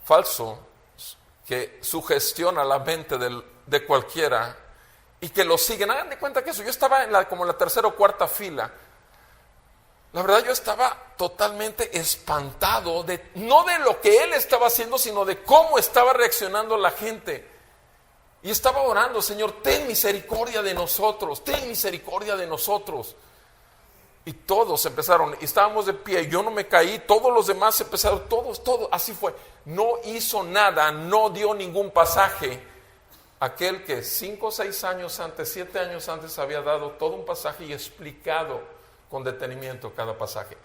falso que sugestiona la mente de cualquiera y que lo siguen. Hagan de cuenta que eso, yo estaba como en la tercera o cuarta fila La verdad, yo estaba totalmente espantado, no de lo que él estaba haciendo, sino de cómo estaba reaccionando la gente. Y estaba orando: Señor, ten misericordia de nosotros, ten misericordia de nosotros. Y todos empezaron, y estábamos de pie, yo no me caí, todos los demás empezaron, todos, así fue. No hizo nada, no dio ningún pasaje. Aquel que 5 o 6 años antes, 7 años antes había dado todo un pasaje y explicado con detenimiento cada pasaje.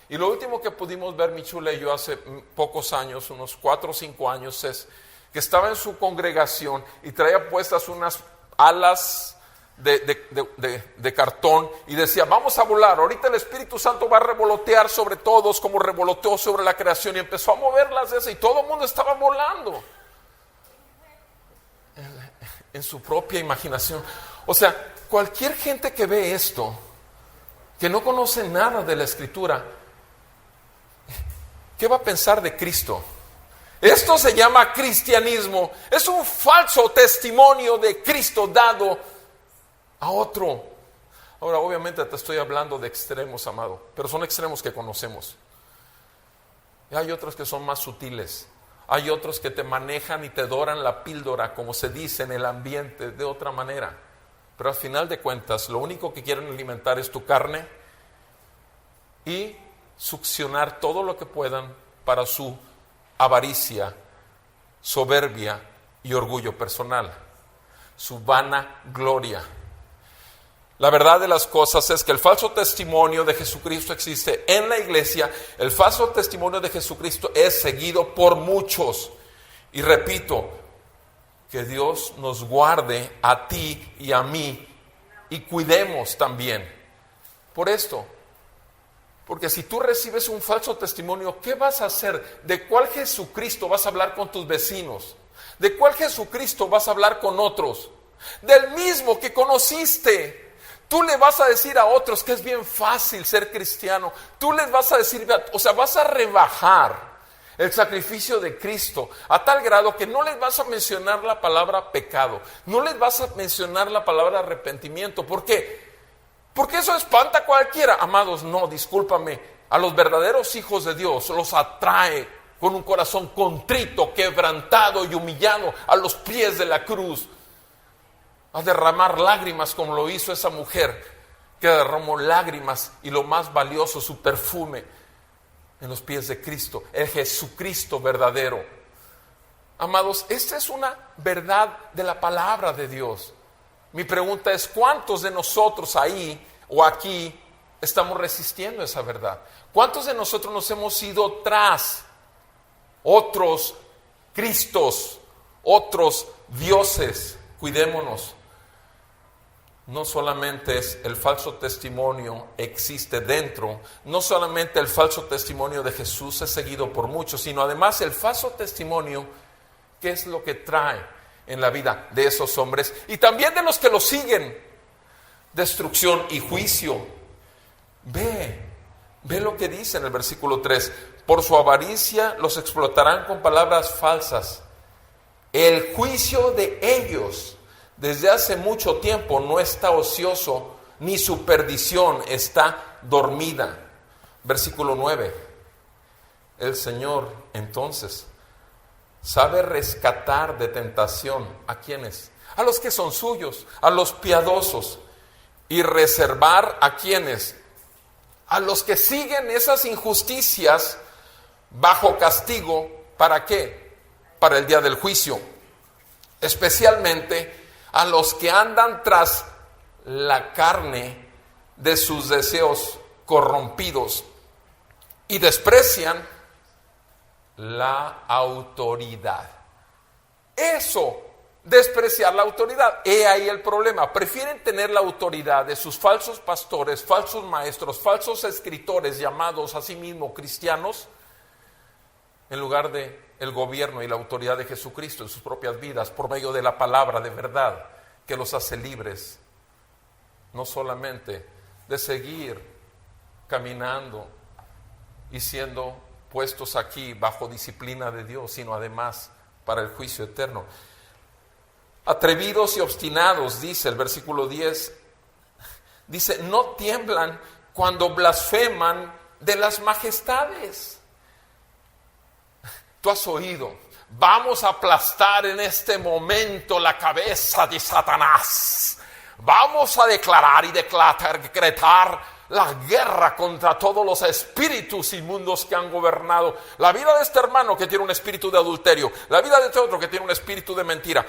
Y lo último que pudimos ver, mi chula y yo, hace pocos años, unos 4 o 5 años, es que estaba en su congregación y traía puestas unas alas de cartón y decía: vamos a volar, ahorita el Espíritu Santo va a revolotear sobre todos como revoloteó sobre la creación, y empezó a moverlas de esas y todo el mundo estaba volando en su propia imaginación. O sea, cualquier gente que ve esto, que no conoce nada de la Escritura, ¿qué va a pensar de Cristo? Esto se llama cristianismo, es un falso testimonio de Cristo dado a otro. Ahora, obviamente te estoy hablando de extremos, amado, pero son extremos que conocemos. Y hay otros que son más sutiles, hay otros que te manejan y te doran la píldora, como se dice en el ambiente, de otra manera. Pero al final de cuentas, lo único que quieren alimentar es tu carne y succionar todo lo que puedan para su avaricia, soberbia y orgullo personal, su vana gloria. La verdad de las cosas es que el falso testimonio de Jesucristo existe en la iglesia. El falso testimonio de Jesucristo es seguido por muchos. Y repito, que Dios nos guarde a ti y a mí y cuidemos también por esto. Porque si tú recibes un falso testimonio, ¿qué vas a hacer? ¿De cuál Jesucristo vas a hablar con tus vecinos? ¿De cuál Jesucristo vas a hablar con otros? Del mismo que conociste. Tú le vas a decir a otros que es bien fácil ser cristiano. Tú les vas a decir, o sea, vas a rebajar el sacrificio de Cristo a tal grado que no les vas a mencionar la palabra pecado, no les vas a mencionar la palabra arrepentimiento. ¿Por qué? Porque eso espanta a cualquiera. Amados, no, discúlpame, a los verdaderos hijos de Dios los atrae con un corazón contrito, quebrantado y humillado a los pies de la cruz, a derramar lágrimas como lo hizo esa mujer que derramó lágrimas y lo más valioso, su perfume, en los pies de Cristo, el Jesucristo verdadero. Amados, esta es una verdad de la palabra de Dios. Mi pregunta es: ¿cuántos de nosotros ahí o aquí estamos resistiendo esa verdad? ¿Cuántos de nosotros nos hemos ido tras otros Cristos, otros dioses? Cuidémonos. No solamente es el falso testimonio existe dentro, no solamente el falso testimonio de Jesús es seguido por muchos, sino además el falso testimonio, ¿qué es lo que trae en la vida de esos hombres y también de los que los siguen? Destrucción y juicio. Ve lo que dice en el versículo 3: por su avaricia los explotarán con palabras falsas. El juicio de ellos desde hace mucho tiempo no está ocioso, ni su perdición está dormida. Versículo 9. El Señor entonces sabe rescatar de tentación ¿a quiénes? A los que son suyos, a los piadosos, y reservar ¿a quiénes? A los que siguen esas injusticias bajo castigo. ¿Para qué? Para el día del juicio. Especialmente a los que andan tras la carne de sus deseos corrompidos y desprecian la autoridad. Eso, despreciar la autoridad. He ahí el problema. Prefieren tener la autoridad de sus falsos pastores, falsos maestros, falsos escritores llamados a sí mismos cristianos, en lugar de el gobierno y la autoridad de Jesucristo en sus propias vidas por medio de la palabra de verdad que los hace libres, no solamente de seguir caminando y siendo puestos aquí bajo disciplina de Dios, sino además para el juicio eterno. Atrevidos y obstinados, dice el versículo 10, dice: no tiemblan cuando blasfeman de las majestades. Tú has oído: vamos a aplastar en este momento la cabeza de Satanás. Vamos a declarar y decretar la guerra contra todos los espíritus inmundos que han gobernado la vida de este hermano que tiene un espíritu de adulterio, la vida de este otro que tiene un espíritu de mentira.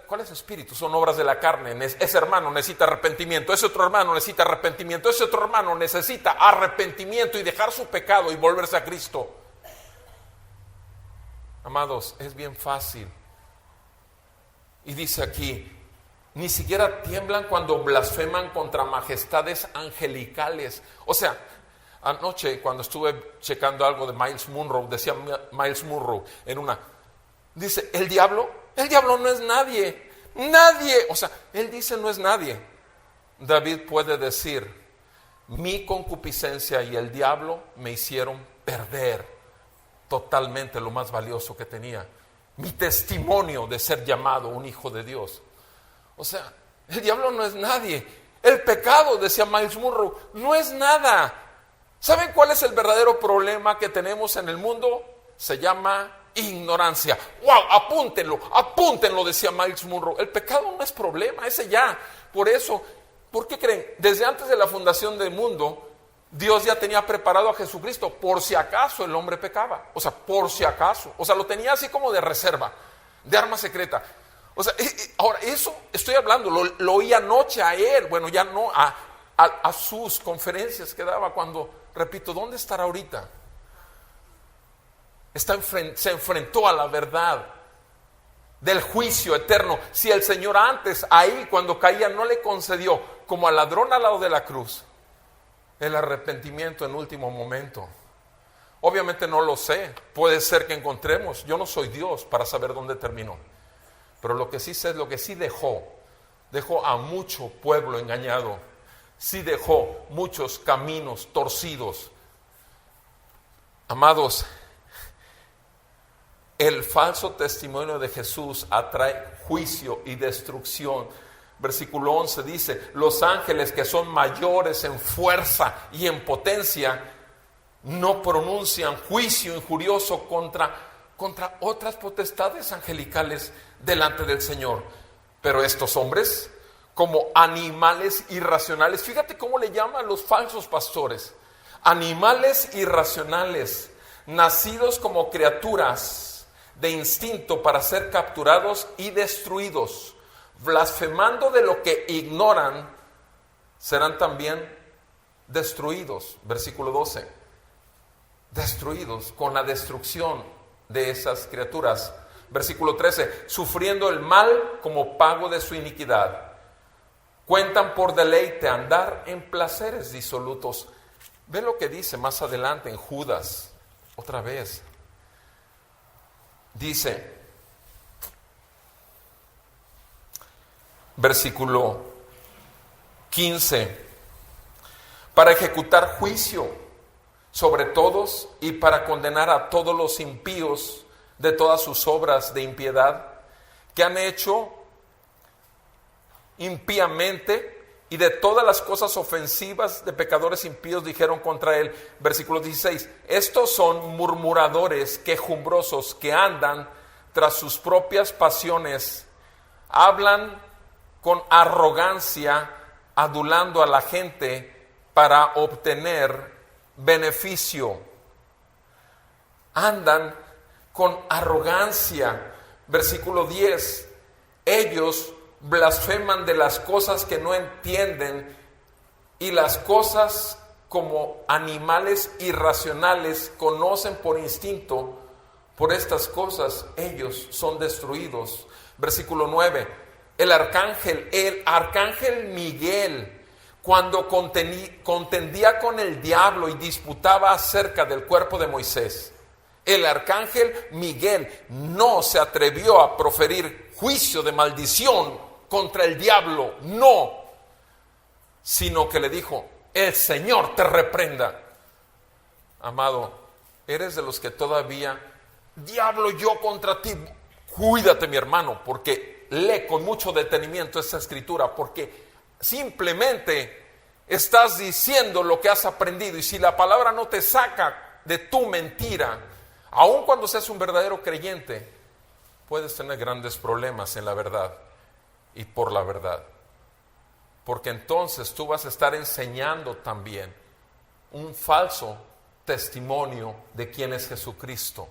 ¿Cuáles espíritus? Son obras de la carne. Ese hermano necesita arrepentimiento, ese otro hermano necesita arrepentimiento, ese otro hermano necesita arrepentimiento y dejar su pecado y volverse a Cristo. Amados, es bien fácil. Y dice aquí: ni siquiera tiemblan cuando blasfeman contra majestades angelicales. O sea, anoche cuando estuve checando algo de Miles Monroe, decía Miles Monroe en una, dice: el diablo no es nadie, o sea, él dice no es nadie. David puede decir: mi concupiscencia y el diablo me hicieron perder totalmente lo más valioso que tenía, mi testimonio de ser llamado un hijo de Dios. O sea, el diablo no es nadie. El pecado, decía Miles Monroe, no es nada. ¿Saben cuál es el verdadero problema que tenemos en el mundo? Se llama ignorancia. ¡Wow! Apúntenlo, decía Miles Monroe. El pecado no es problema, ese ya. Por eso, ¿por qué creen? Desde antes de la fundación del mundo, Dios ya tenía preparado a Jesucristo por si acaso el hombre pecaba. O sea, por si acaso. O sea, lo tenía así como de reserva, de arma secreta. O sea, ahora eso estoy hablando, lo oí anoche a él, bueno, ya no, a sus conferencias que daba cuando, repito, ¿dónde estará ahorita? Se enfrentó a la verdad del juicio eterno. Si el Señor antes, ahí cuando caía, no le concedió, como al ladrón al lado de la cruz, el arrepentimiento en último momento. Obviamente no lo sé, puede ser que encontremos, yo no soy Dios para saber dónde terminó. Pero lo que sí sé es lo que sí dejó a mucho pueblo engañado, sí dejó muchos caminos torcidos. Amados, el falso testimonio de Jesús atrae juicio y destrucción. Versículo 11 dice: los ángeles que son mayores en fuerza y en potencia no pronuncian juicio injurioso contra otras potestades angelicales delante del Señor. Pero estos hombres, como animales irracionales, fíjate cómo le llaman los falsos pastores: animales irracionales, nacidos como criaturas de instinto para ser capturados y destruidos, blasfemando de lo que ignoran, serán también destruidos. Versículo 12: destruidos con la destrucción de esas criaturas. Versículo 13: sufriendo el mal como pago de su iniquidad, cuentan por deleite andar en placeres disolutos. Ve lo que dice más adelante en Judas, otra vez. Dice, versículo 15: para ejecutar juicio sobre todos y para condenar a todos los impíos de todas sus obras de impiedad que han hecho impíamente, y de todas las cosas ofensivas de pecadores impíos dijeron contra él. Versículo 16: estos son murmuradores, quejumbrosos, que andan tras sus propias pasiones, hablan con arrogancia, adulando a la gente para obtener beneficio. Andan con arrogancia. Versículo 10: ellos blasfeman de las cosas que no entienden, y las cosas como animales irracionales conocen por instinto. Por estas cosas ellos son destruidos. Versículo 9: el arcángel Miguel, cuando contendía con el diablo y disputaba acerca del cuerpo de Moisés, el arcángel Miguel no se atrevió a proferir juicio de maldición contra el diablo, no, sino que le dijo: el Señor te reprenda. Amado, eres de los que todavía: diablo, yo contra ti. Cuídate, mi hermano, porque lee con mucho detenimiento esta escritura, porque simplemente estás diciendo lo que has aprendido, y si la palabra no te saca de tu mentira, aun cuando seas un verdadero creyente, puedes tener grandes problemas en la verdad y por la verdad. Porque entonces tú vas a estar enseñando también un falso testimonio de quién es Jesucristo.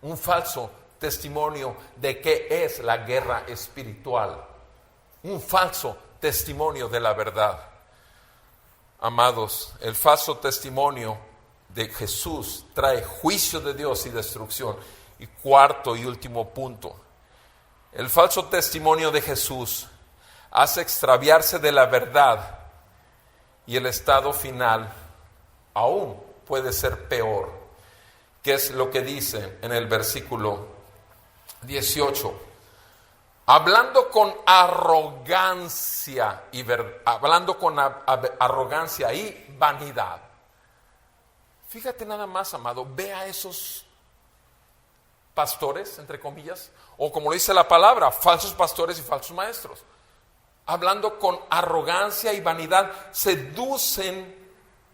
Un falso testimonio de qué es la guerra espiritual. Un falso testimonio de la verdad. Amados, el falso testimonio de Jesús trae juicio de Dios y destrucción. Y cuarto y último punto, el falso testimonio de Jesús hace extraviarse de la verdad, y el estado final aún puede ser peor, que es lo que dice en el versículo 18. Hablando con arrogancia y vanidad. Fíjate nada más, amado, ve a esos pastores, entre comillas, o como lo dice la palabra, falsos pastores y falsos maestros. Hablando con arrogancia y vanidad, seducen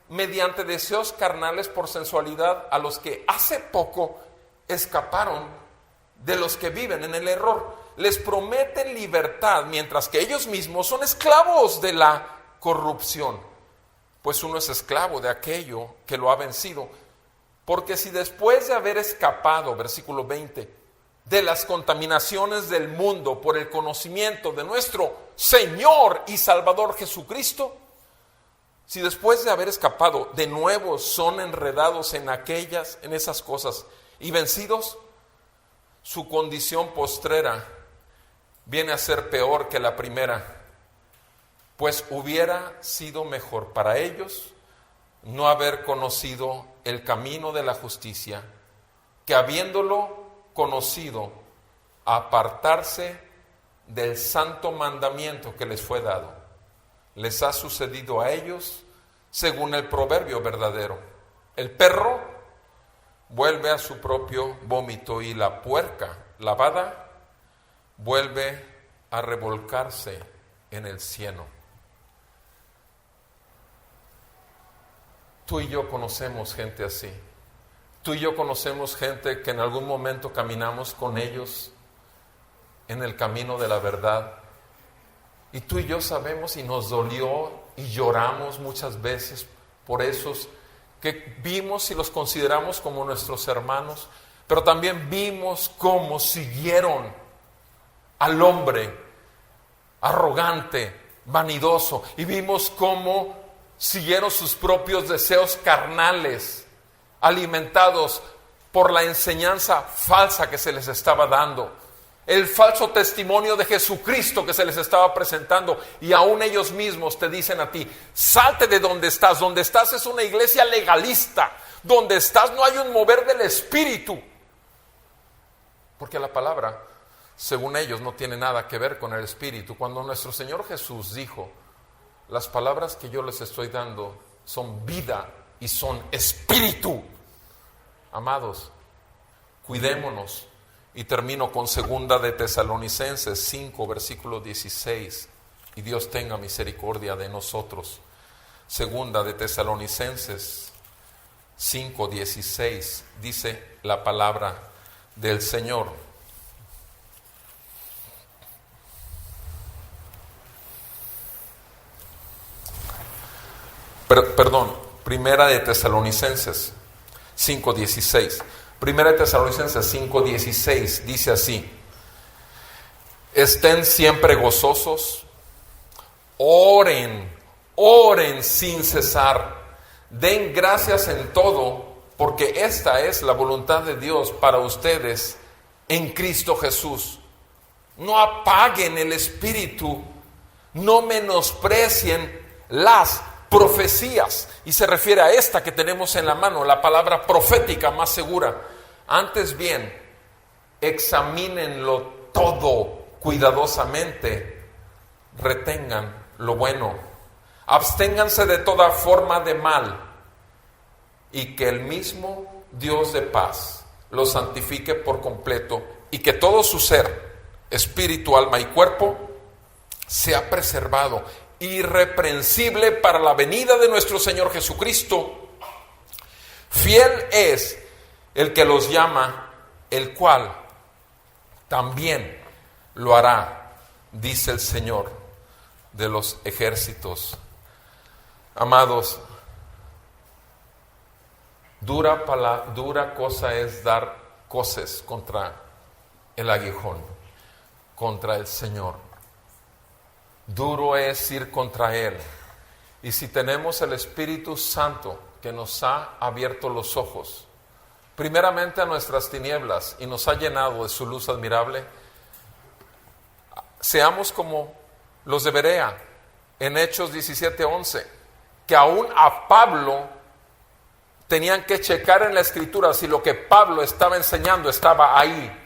mediante deseos carnales por sensualidad a los que hace poco escaparon de los que viven en el error. Les prometen libertad, mientras que ellos mismos son esclavos de la corrupción. Pues uno es esclavo de aquello que lo ha vencido. Porque si después de haber escapado, versículo 20, de las contaminaciones del mundo por el conocimiento de nuestro Señor y Salvador Jesucristo, si después de haber escapado de nuevo son enredados en esas cosas y vencidos, su condición postrera viene a ser peor que la primera, pues hubiera sido mejor para ellos no haber conocido el camino de la justicia, que habiéndolo conocido, apartarse del santo mandamiento que les fue dado. Les ha sucedido a ellos según el proverbio verdadero: el perro vuelve a su propio vómito, y la puerca lavada vuelve a revolcarse en el cieno. Tú y yo conocemos gente así. Tú y yo conocemos gente que en algún momento caminamos con ellos en el camino de la verdad. Y tú y yo sabemos, y nos dolió y lloramos muchas veces por esos que vimos y los consideramos como nuestros hermanos, pero también vimos cómo siguieron al hombre arrogante, vanidoso, y vimos cómo siguieron sus propios deseos carnales, alimentados por la enseñanza falsa que se les estaba dando, el falso testimonio de Jesucristo que se les estaba presentando, y aún ellos mismos te dicen a ti: salte de donde estás. Donde estás es una iglesia legalista, donde estás no hay un mover del Espíritu, porque la palabra, según ellos, no tiene nada que ver con el Espíritu. Cuando nuestro Señor Jesús dijo: las palabras que yo les estoy dando son vida y son espíritu. Amados, cuidémonos. Y termino con 2 de Tesalonicenses 5, versículo 16. Y Dios tenga misericordia de nosotros. 2 de Tesalonicenses 5, 16. Dice la palabra del Señor: Primera de Tesalonicenses 5:16. Primera de Tesalonicenses 5:16 dice así: estén siempre gozosos, oren sin cesar, den gracias en todo, porque esta es la voluntad de Dios para ustedes en Cristo Jesús. No apaguen el espíritu, no menosprecien las profecías, y se refiere a esta que tenemos en la mano, la palabra profética más segura. Antes bien, examínenlo todo cuidadosamente, retengan lo bueno, absténganse de toda forma de mal, y que el mismo Dios de paz los santifique por completo, y que todo su ser, espíritu, alma y cuerpo, sea preservado irreprensible para la venida de nuestro Señor Jesucristo. Fiel es el que los llama, el cual también lo hará, dice el Señor de los ejércitos. Amados, dura cosa es dar coces contra el aguijón, contra el Señor. Duro es ir contra Él. Y si tenemos el Espíritu Santo que nos ha abierto los ojos, primeramente a nuestras tinieblas, y nos ha llenado de su luz admirable, seamos como los de Berea en Hechos 17:11, que aún a Pablo tenían que checar en la Escritura si lo que Pablo estaba enseñando estaba ahí.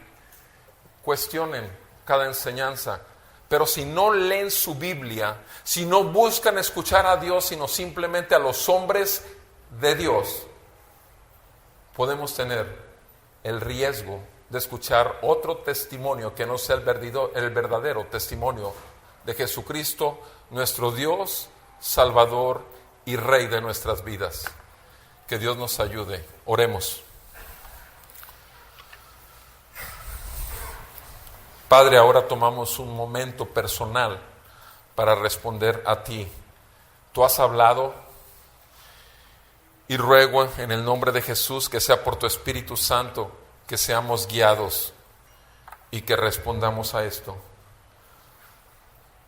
Cuestionen cada enseñanza, pero si no leen su Biblia, si no buscan escuchar a Dios, sino simplemente a los hombres de Dios, podemos tener el riesgo de escuchar otro testimonio que no sea el verdadero testimonio de Jesucristo, nuestro Dios, Salvador y Rey de nuestras vidas. Que Dios nos ayude. Oremos. Padre, ahora tomamos un momento personal para responder a ti. Tú has hablado y ruego en el nombre de Jesús que sea por tu Espíritu Santo que seamos guiados y que respondamos a esto.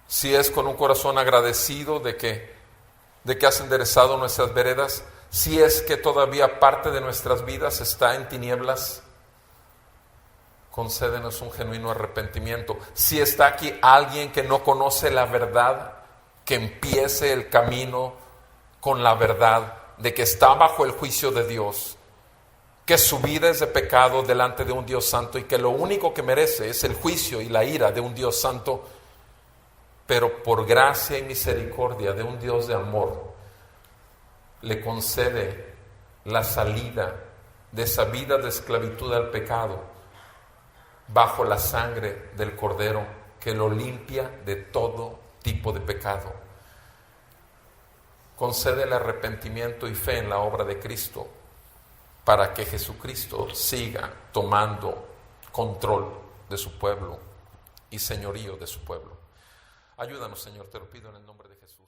Si es con un corazón agradecido de que has enderezado nuestras veredas, si es que todavía parte de nuestras vidas está en tinieblas, concédenos un genuino arrepentimiento. Si está aquí alguien que no conoce la verdad, que empiece el camino con la verdad de que está bajo el juicio de Dios, que su vida es de pecado delante de un Dios santo y que lo único que merece es el juicio y la ira de un Dios santo, pero por gracia y misericordia de un Dios de amor, le concede la salida de esa vida de esclavitud al pecado bajo la sangre del Cordero que lo limpia de todo tipo de pecado. Concede el arrepentimiento y fe en la obra de Cristo para que Jesucristo siga tomando control de su pueblo y señorío de su pueblo. Ayúdanos, Señor, te lo pido en el nombre de Jesús.